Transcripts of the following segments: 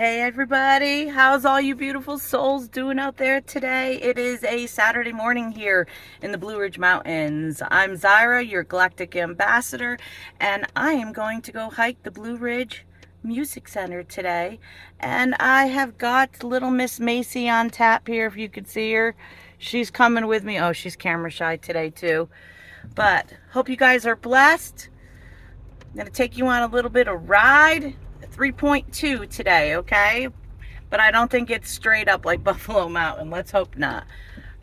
Hey everybody, how's all you beautiful souls doing out there today? It is a Saturday morning here in the Blue Ridge Mountains. I'm Zyra, your galactic ambassador, and I am going to go hike the Blue Ridge Music Center today. And I have got little Miss Macy on tap here, if you could see her. She's coming with me. Oh, she's camera shy today too. But hope you guys are blessed. I'm going to take you on a little bit of ride. 3.2 today, okay? But I don't think it's straight up like Buffalo Mountain. Let's hope not.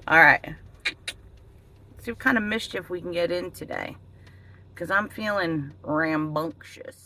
All right. Let's see what kind of mischief we can get in today, because I'm feeling rambunctious.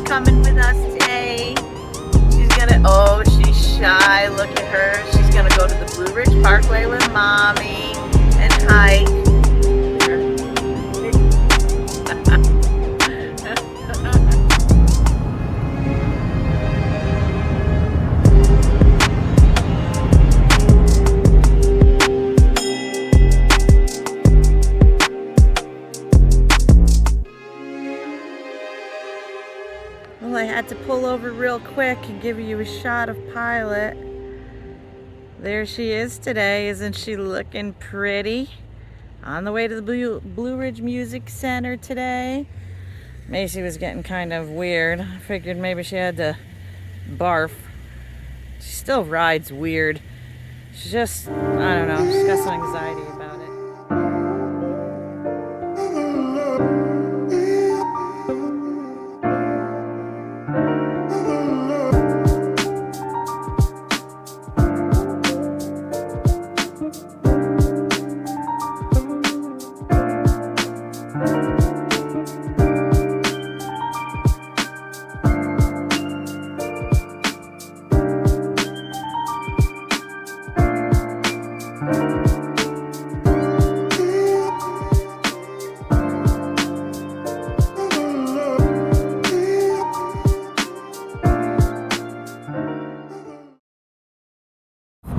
Coming with us today. She's gonna, oh, she's shy. Look at her. She's gonna go to the Blue Ridge Parkway with mommy and hike. Well, I had to pull over real quick and give you a shot of Pilot. There she is today. Isn't she looking pretty? On the way to the Blue Ridge Music Center today. Macy was getting kind of weird. I figured maybe she had to barf. She still rides weird. She's just, I don't know, she's got some anxiety about it.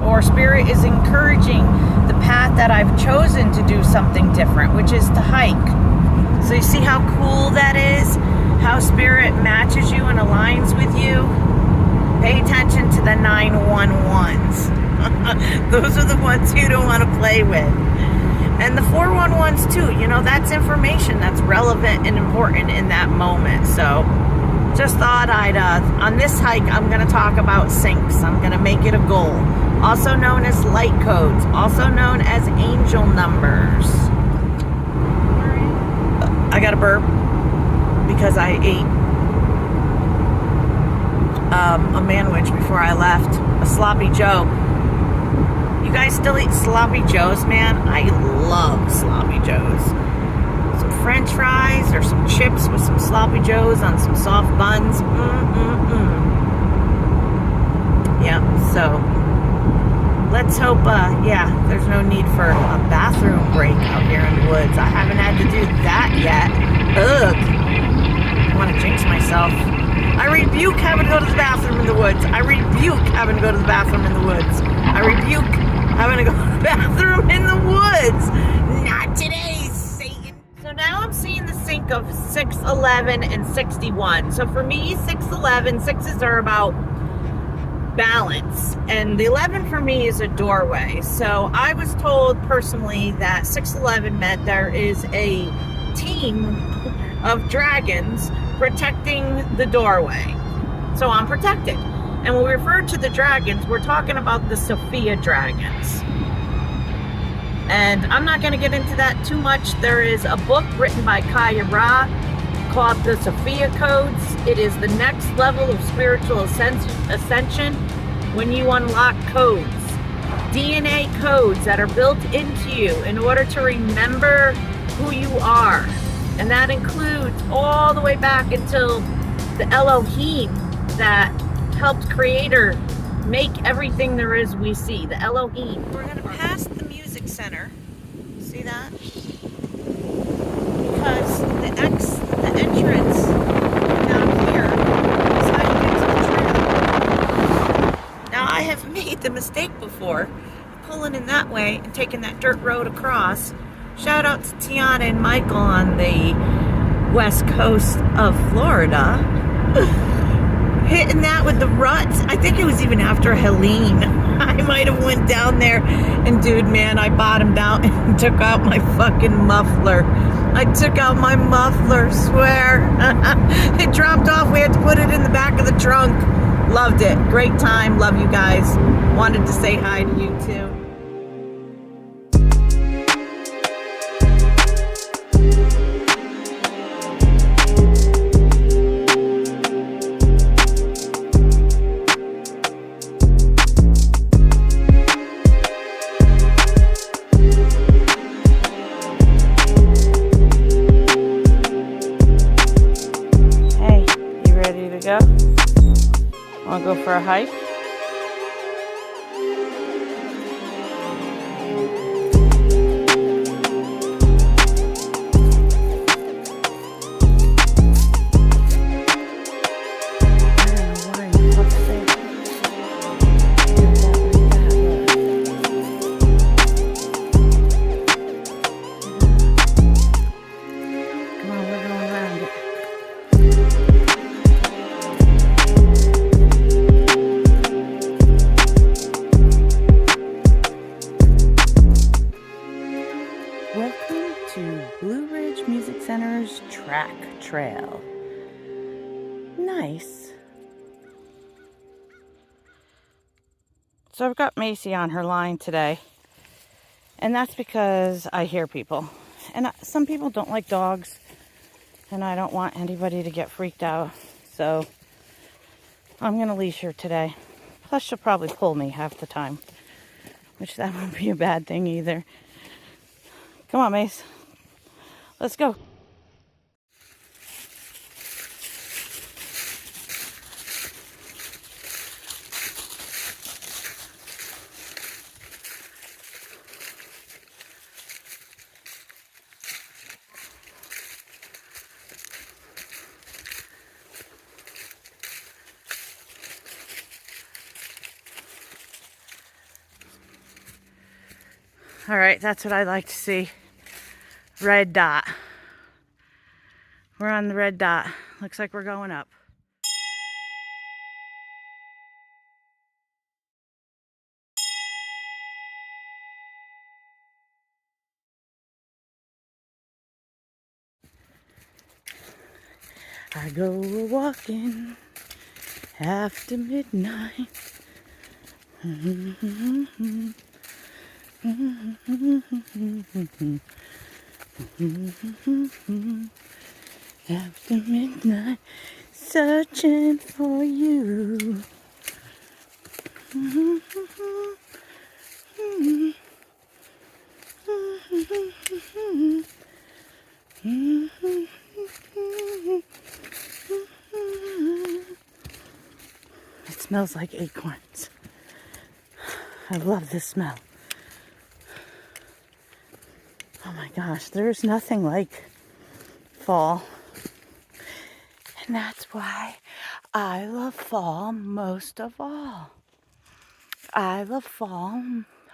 Or Spirit is encouraging the path that I've chosen to do something different, which is to hike. So you see how cool that is? How Spirit matches you and aligns with you? Pay attention to the 911s. Those are the ones you don't want to play with. And the 411s too, you know, that's information that's relevant and important in that moment. So just thought I'd, on this hike, I'm going to talk about syncs. I'm going to make it a goal. Also known as light codes. Also known as angel numbers. I got a burp because I ate a manwich before I left. A sloppy Joe. You guys still eat sloppy Joes, man? I love sloppy Joes. Some French fries or some chips with some sloppy Joes on some soft buns. Yeah, so let's hope, yeah, there's no need for a bathroom break out here in the woods. I haven't had to do that yet. Ugh. I want to jinx myself. I rebuke having to go to the bathroom in the woods. I rebuke having to go to the bathroom in the woods. I rebuke having to go to the bathroom in the woods. Not today, Satan. So now I'm seeing the sync of 6, 11, and 61. So for me, 6, 11, 6s are about balance, and the 11 for me is a doorway. So I was told personally that 611 meant there is a team of dragons protecting the doorway. So I'm protected. And when we refer to the dragons, we're talking about the Sophia dragons. And I'm not going to get into that too much. There is a book written by Kaya Ra call it the Sophia codes. It is the next level of spiritual ascension when you unlock codes. DNA codes that are built into you in order to remember who you are. And that includes all the way back until the Elohim that helped Creator make everything there is we see. The Elohim. We're going to pass the music center. See that? Because the entrance down here is how you get to the trail. Now I have made the mistake before, pulling in that way and taking that dirt road across. Shout out to Tiana and Michael on the west coast of Florida. Hitting that with the ruts. I think it was even after Helene. I might have went down there and dude, man, I bottomed out and took out my fucking muffler. I took out my muffler, swear. It dropped off. We had to put it in the back of the trunk. Loved it. Great time. Love you guys. Wanted to say hi to you too. Go. Want to go for a hike? Track trail. Nice. So I've got Macy on her line today, and that's because I hear people, and some people don't like dogs, and I don't want anybody to get freaked out, so I'm gonna leash her today. Plus she'll probably pull me half the time, which that won't be a bad thing either. Come on, Mace, let's go. All right, that's what I like to see. Red dot. We're on the red dot. Looks like we're going up. I go walking after midnight. After midnight, searching for you. It smells like acorns. I love this smell. Oh my gosh, there's nothing like fall. And that's why I love fall most of all. I love fall.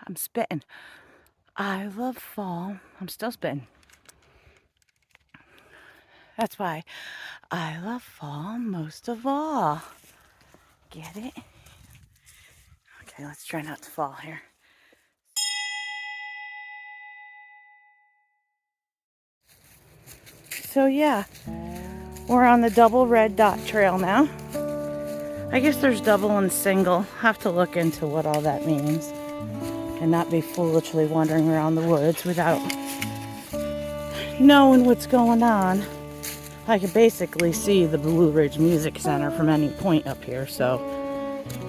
I'm spitting. I love fall. I'm still spitting. That's why I love fall most of all. Get it? Okay, let's try not to fall here. So yeah, we're on the double red dot trail now. I guess there's double and single. Have to look into what all that means and not be foolishly wandering around the woods without knowing what's going on. I can basically see the Blue Ridge Music Center from any point up here, so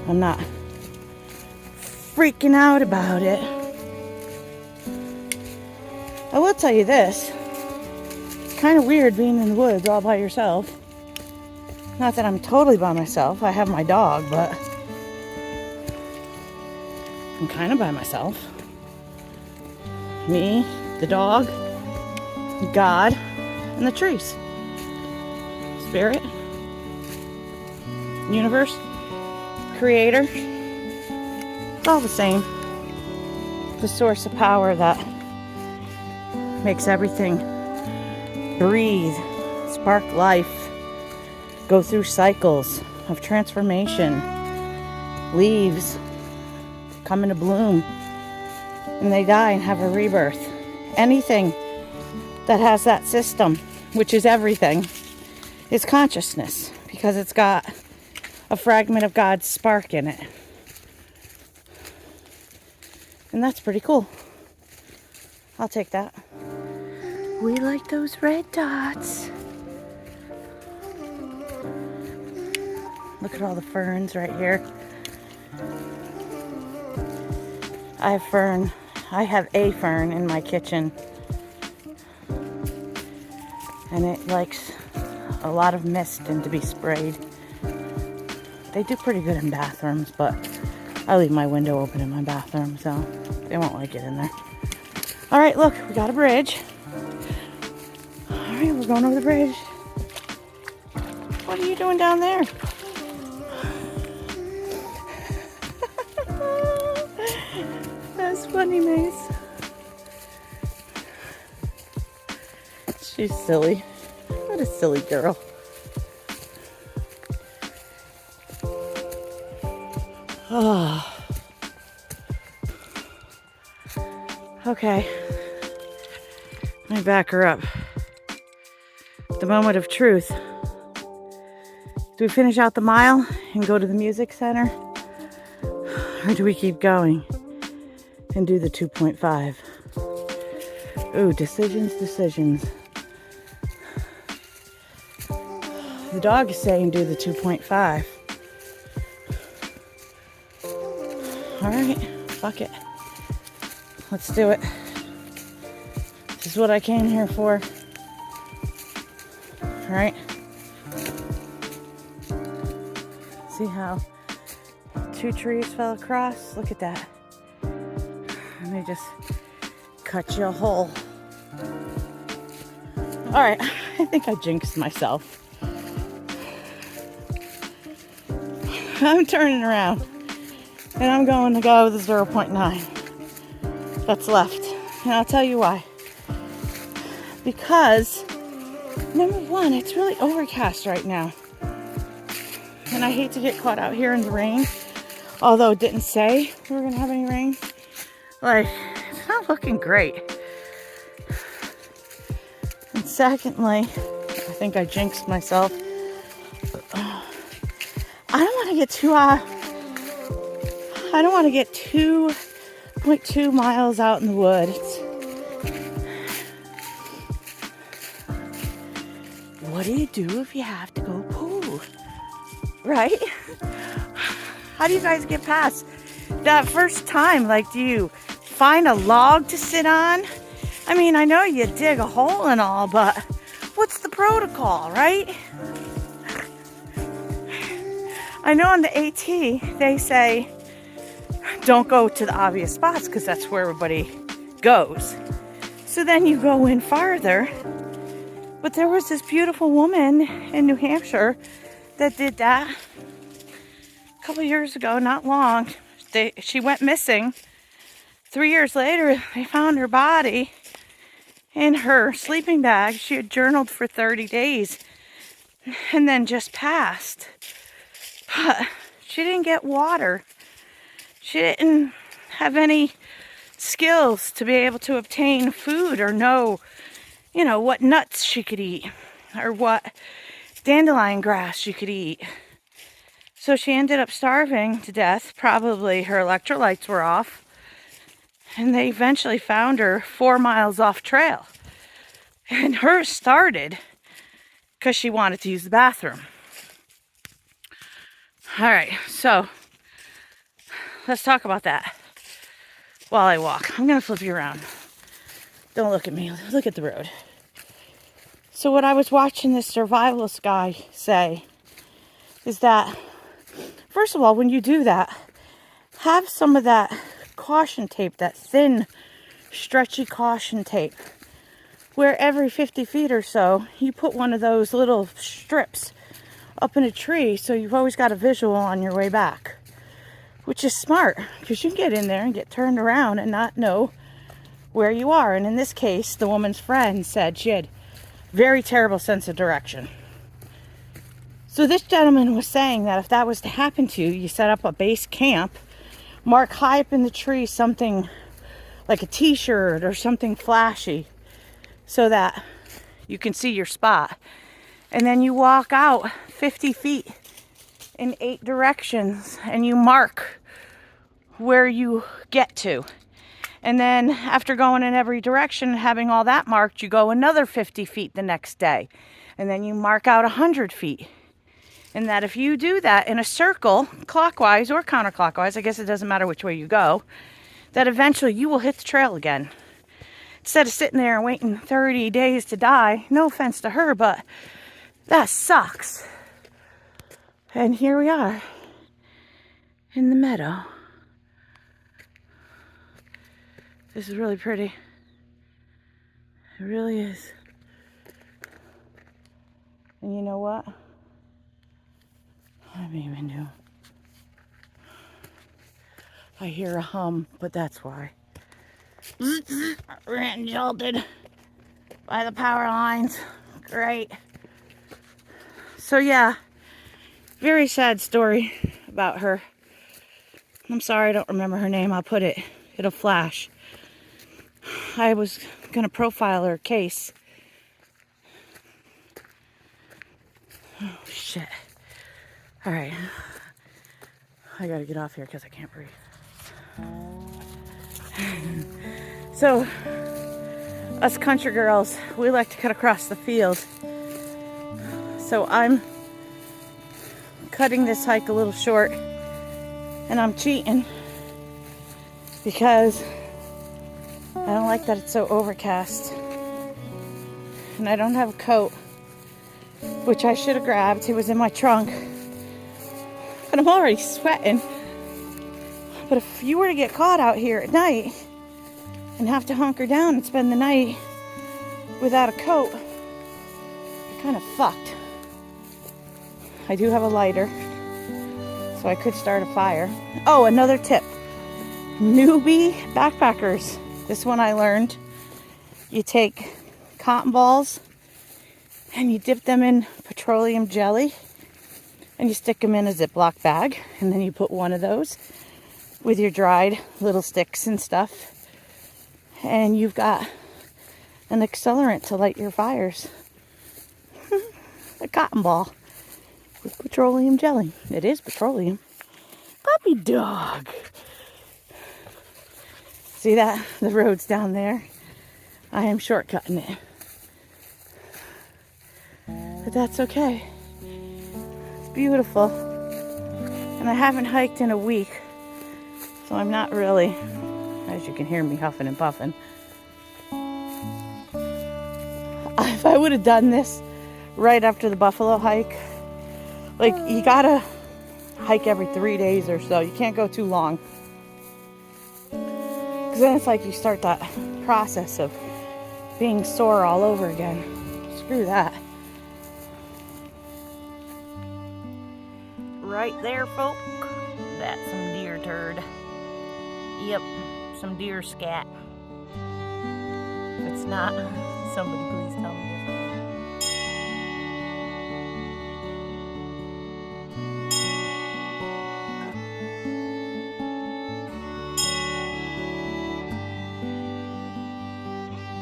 I'm not freaking out about it. I will tell you this. It's kind of weird being in the woods all by yourself. Not that I'm totally by myself. I have my dog, but I'm kind of by myself. Me, the dog, God, and the trees. Spirit, universe, creator. It's all the same. The source of power that makes everything breathe, spark life, go through cycles of transformation, leaves come into bloom, and they die and have a rebirth. Anything that has that system, which is everything, is consciousness, because it's got a fragment of God's spark in it. And that's pretty cool. I'll take that. We like those red dots. Look at all the ferns right here. I have a fern in my kitchen. And it likes a lot of mist and to be sprayed. They do pretty good in bathrooms, but I leave my window open in my bathroom, so they won't like it in there. All right, look, we got a bridge. All right, we're going over the bridge. What are you doing down there? That's funny, Mace. She's silly. What a silly girl. Oh. Okay. Let me back her up. The moment of truth. Do we finish out the mile and go to the music center? Or do we keep going and do the 2.5? Ooh, decisions. The dog is saying do the 2.5. All right, fuck it. Let's do it. This is what I came here for. All right. See how 2 trees fell across? Look at that. And they just cut you a hole. All right, I think I jinxed myself. I'm turning around and I'm going to go with the 0.9 that's left. And I'll tell you why. Because, number one, it's really overcast right now. And I hate to get caught out here in the rain. Although it didn't say we were going to have any rain. Like, it's not looking great. And secondly, I think I jinxed myself. I don't want to get too, I don't want to get 2.2 miles out in the woods. What do you do if you have to go poo? Right? How do you guys get past that first time? Like, do you find a log to sit on? I mean, I know you dig a hole and all, but what's the protocol, right? I know on the AT, they say, don't go to the obvious spots because that's where everybody goes. So then you go in farther. But there was this beautiful woman in New Hampshire that did that a couple years ago, not long. She went missing. 3 years later, they found her body in her sleeping bag. She had journaled for 30 days and then just passed. But she didn't get water. She didn't have any skills to be able to obtain food or know, what nuts she could eat or what dandelion grass she could eat. So she ended up starving to death. Probably her electrolytes were off. And they eventually found her 4 miles off trail. And hers started because she wanted to use the bathroom. All right, so let's talk about that while I walk. I'm going to flip you around. Don't look at me. Look at the road. So what I was watching this survivalist guy say is that, first of all, when you do that, have some of that caution tape, that thin, stretchy caution tape, where every 50 feet or so, you put one of those little strips up in a tree, so you've always got a visual on your way back, which is smart, because you can get in there and get turned around and not know where you are. And in this case, the woman's friend said she had very terrible sense of direction. So this gentleman was saying that if that was to happen to you, you set up a base camp, mark high up in the tree something like a t-shirt or something flashy so that you can see your spot. And then you walk out 50 feet in 8 directions and you mark where you get to. And then after going in every direction and having all that marked, you go another 50 feet the next day. And then you mark out 100 feet. And that if you do that in a circle, clockwise or counterclockwise, I guess it doesn't matter which way you go, that eventually you will hit the trail again. Instead of sitting there and waiting 30 days to die, no offense to her, but that sucks. And here we are in the meadow. This is really pretty. It really is. And you know what? I don't even know. I hear a hum, but that's why. Ran and jolted by the power lines. Great. So yeah, very sad story about her. I'm sorry I don't remember her name. I'll put it. It'll flash. I was going to profile her case. Oh, shit. All right. I got to get off here because I can't breathe. So, us country girls, we like to cut across the field. So I'm cutting this hike a little short. And I'm cheating because I don't like that it's so overcast. And I don't have a coat, which I should have grabbed. It was in my trunk. But I'm already sweating. But if you were to get caught out here at night and have to hunker down and spend the night without a coat, you're kind of fucked. I do have a lighter, so I could start a fire. Oh, another tip. Newbie backpackers. This one I learned. You take cotton balls and you dip them in petroleum jelly and you stick them in a Ziploc bag, and then you put one of those with your dried little sticks and stuff, and you've got an accelerant to light your fires. A cotton ball with petroleum jelly. It is petroleum. Puppy dog. See that? The road's down there. I am shortcutting it. But that's okay. It's beautiful. And I haven't hiked in a week, so I'm not really, as you can hear me huffing and puffing. If I would have done this right after the buffalo hike, like, you gotta hike every 3 days or so. You can't go too long. Because then it's like you start that process of being sore all over again. Screw that. Right there, folk. That's some deer turd. Yep, some deer scat. If it's not, somebody please tell me different.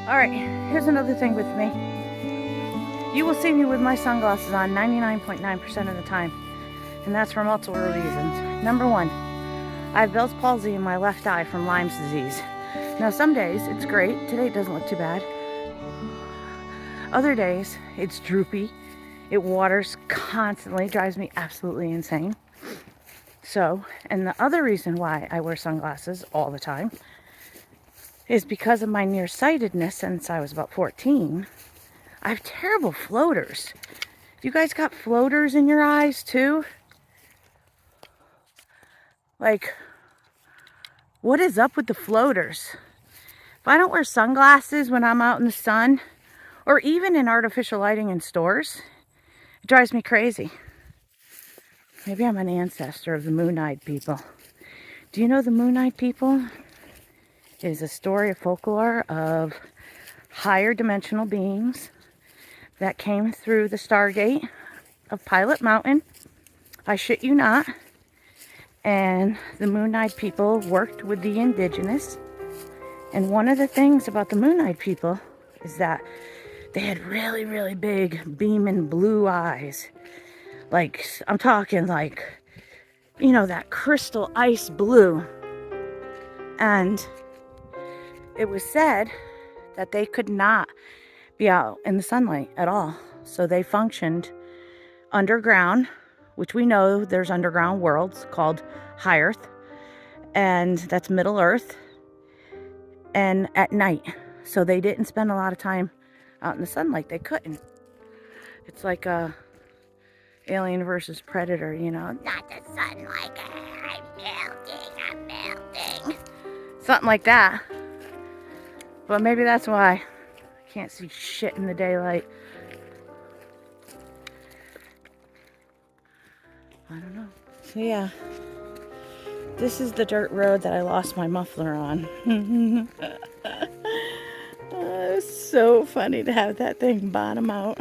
Alright, here's another thing with me. You will see me with my sunglasses on 99.9% of the time. And that's for multiple reasons. Number one, I have Bell's palsy in my left eye from Lyme's disease. Now some days it's great. Today it doesn't look too bad. Other days it's droopy It waters constantly, drives me absolutely insane. So, and the other reason why I wear sunglasses all the time is because of my nearsightedness since I was about 14. I have terrible floaters. You guys got floaters in your eyes too? Like, what is up with the floaters? If I don't wear sunglasses when I'm out in the sun, or even in artificial lighting in stores, it drives me crazy. Maybe I'm an ancestor of the moon-eyed people. Do you know the moon-eyed people? It is a story of folklore of higher dimensional beings that came through the Stargate of Pilot Mountain. I shit you not. And the moon-eyed people worked with the indigenous. And one of the things about the moon-eyed people is that they had really, really big beaming blue eyes. Like, I'm talking like, you know, that crystal ice blue. And it was said that they could not be out in the sunlight at all. So they functioned underground, which we know there's underground worlds called High Earth, and that's Middle Earth, and at night. So they didn't spend a lot of time out in the sunlight. They couldn't. It's like a Alien versus Predator, you know. Not the sunlight. I'm melting. Something like that. But maybe that's why I can't see shit in the daylight. I don't know. So yeah, this is the dirt road that I lost my muffler on. It's so funny to have that thing bottom out.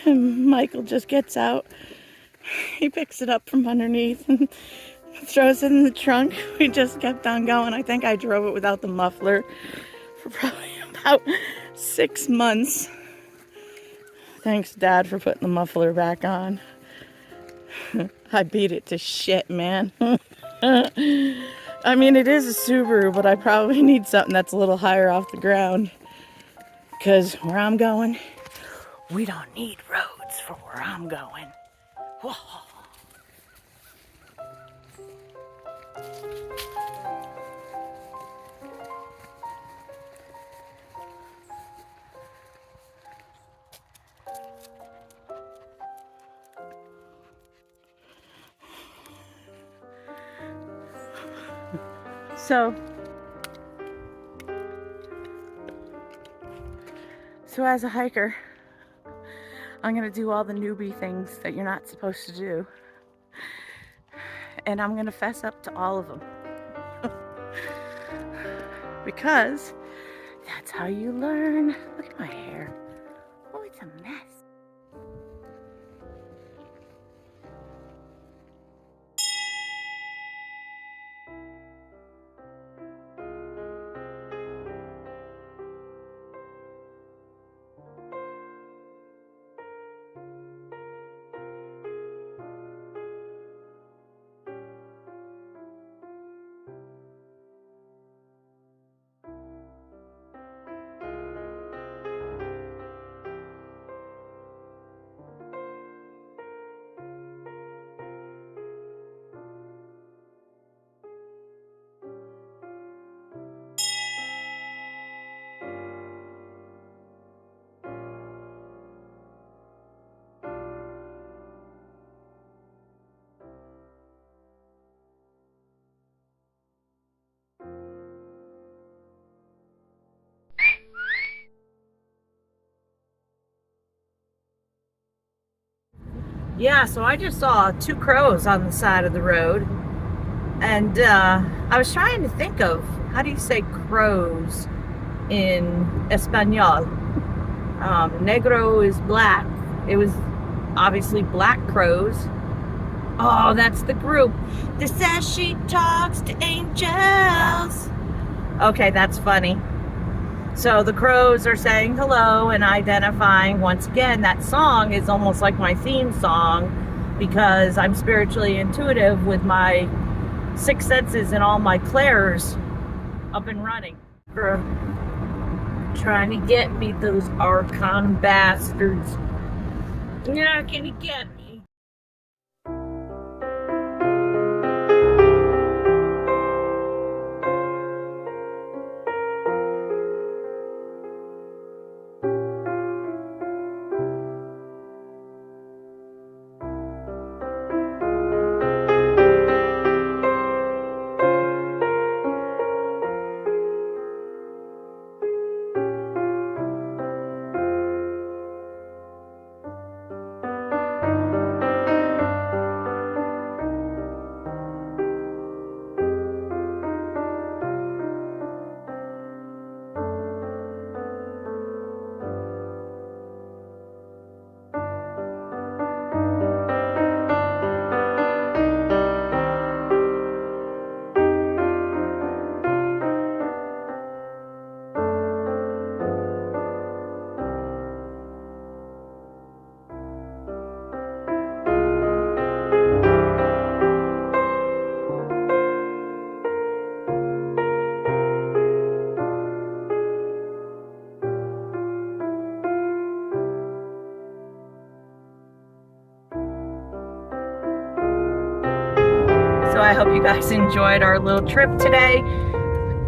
And Michael just gets out. He picks it up from underneath and throws it in the trunk. We just kept on going. I think I drove it without the muffler for probably about 6 months. Thanks, Dad, for putting the muffler back on. I beat it to shit, man. I mean, it is a Subaru, but I probably need something that's a little higher off the ground. Because where I'm going, we don't need roads for where I'm going. Whoa. So as a hiker, I'm going to do all the newbie things that you're not supposed to do. And I'm going to fess up to all of them. Because that's how you learn. Look at my hair. Oh, it's a mess. Yeah, so I just saw 2 crows on the side of the road, and I was trying to think of, how do you say crows in Espanol? Negro is black. It was obviously black crows. Oh, that's the group that says she talks to angels. Okay, that's funny. So the crows are saying hello and identifying. Once again, that song is almost like my theme song because I'm spiritually intuitive with my 6 senses and all my clairs up and running. For trying to get me, those Archon bastards. You're not gonna get me. So I hope you guys enjoyed our little trip today.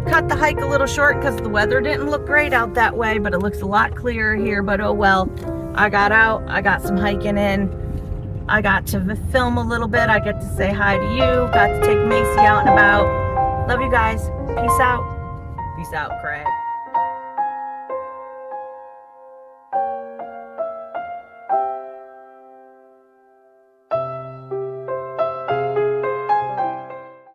Cut the hike a little short because the weather didn't look great out that way, but it looks a lot clearer here. But oh well, I got out, I got some hiking in, I got to film a little bit, I get to say hi to you, got to take Macy out and about. Love you guys. Peace out. Peace out, Craig.